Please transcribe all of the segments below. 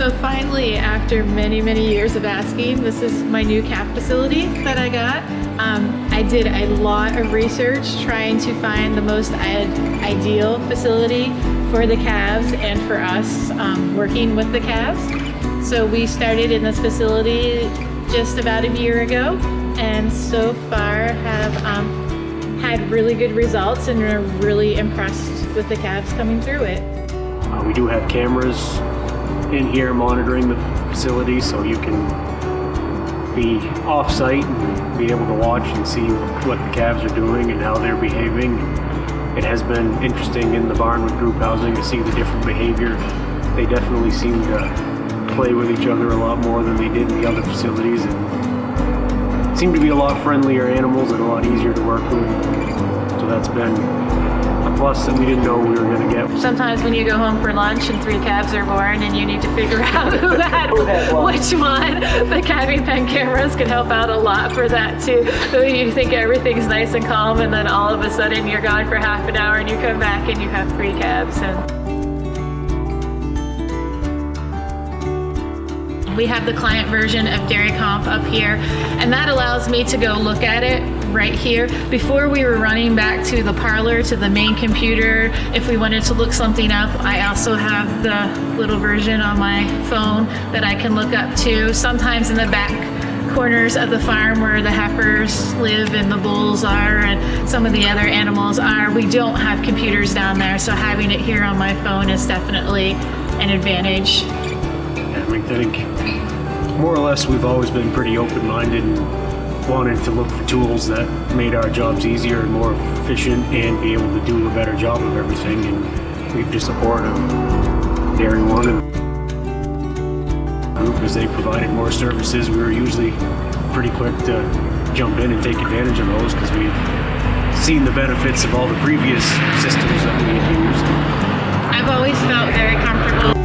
So finally, after many, many years of asking, this is my new calf facility that I got. I did a lot of research trying to find the most ideal facility for the calves and for us working with the calves. So we started in this facility just about a year ago, and so far have had really good results and are really impressed with the calves coming through it. We do have cameras in here monitoring the facility, so you can be off-site and be able to watch and see what the calves are doing and how they're behaving. It has been interesting in the barn with group housing to see the different behavior. They definitely seem to play with each other a lot more than they did in the other facilities, and seem to be a lot friendlier animals and a lot easier to work with. So that's been a plus that we didn't know we were going to get. Sometimes when you go home for lunch and 3 calves are born and you need to figure out who had which one, the calving pen cameras can help out a lot for that too. So you think everything's nice and calm, and then all of a sudden you're gone for half an hour and you come back and you have 3 calves. We have the client version of Dairy Comp up here, and that allows me to go look at it right here. Before we were running back to the parlor, to the main computer, if we wanted to look something up. I also have the little version on my phone that I can look up too. Sometimes in the back corners of the farm where the heifers live and the bulls are and some of the other animals are, we don't have computers down there, so having it here on my phone is definitely an advantage. I think more or less we've always been pretty open-minded and wanted to look for tools that made our jobs easier and more efficient and be able to do a better job of everything, and we've just supported Dairy One and the group as they provided more services. We were usually pretty quick to jump in and take advantage of those because we've seen the benefits of all the previous systems that we had used. I've always felt very comfortable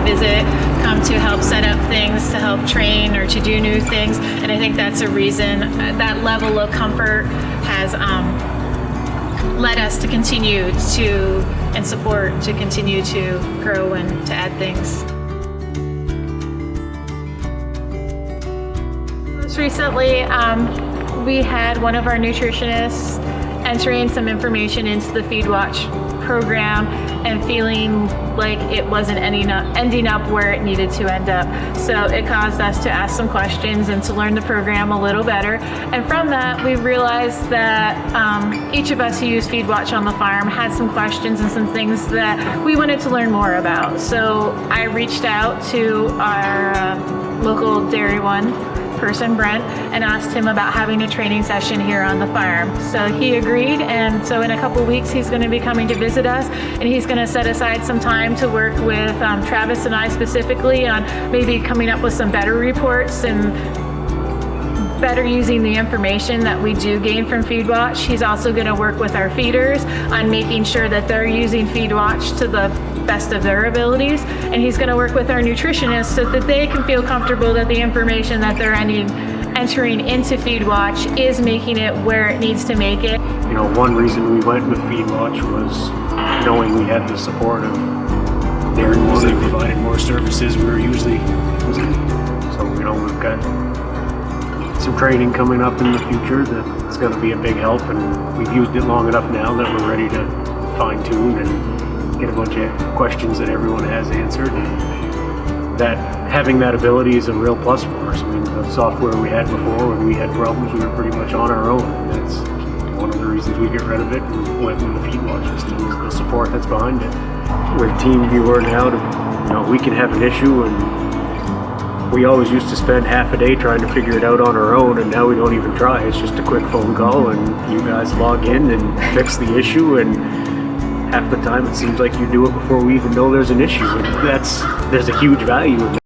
visit, come to help set up things, to help train or to do new things, and I think that's a reason that level of comfort has led us to continue to and support to continue to grow and to add things. Most recently, we had one of our nutritionists entering some information into the FeedWatch program and feeling like it wasn't ending up where it needed to end up. So it caused us to ask some questions and to learn the program a little better. And from that, we realized that each of us who use FeedWatch on the farm had some questions and some things that we wanted to learn more about. So I reached out to our local Dairy One person, Brent, and asked him about having a training session here on the farm. So he agreed, and so in a couple weeks he's going to be coming to visit us, and he's going to set aside some time to work with Travis and I specifically on maybe coming up with some better reports and better using the information that we do gain from FeedWatch. He's also going to work with our feeders on making sure that they're using FeedWatch to the best of their abilities, and he's going to work with our nutritionists so that they can feel comfortable that the information that they're entering into FeedWatch is making it where it needs to make it. You know, one reason we went with FeedWatch was knowing we had the support of Dairy One. They provided more services we were usually using. So, you know, we've got some training coming up in the future that's going to be a big help, and we've used it long enough now that we're ready to fine-tune and get a bunch of questions that everyone has answered, and that having that ability is a real plus for us. I mean, the software we had before, when we had problems, we were pretty much on our own, and that's one of the reasons we get rid of it and went with the FeedWatch system, is the support that's behind it. With TeamViewer now, we can have an issue, and we always used to spend half a day trying to figure it out on our own, and now we don't even try. It's just a quick phone call, and you guys log in and fix the issue, and half the time it seems like you do it before we even know there's an issue, and there's a huge value in that.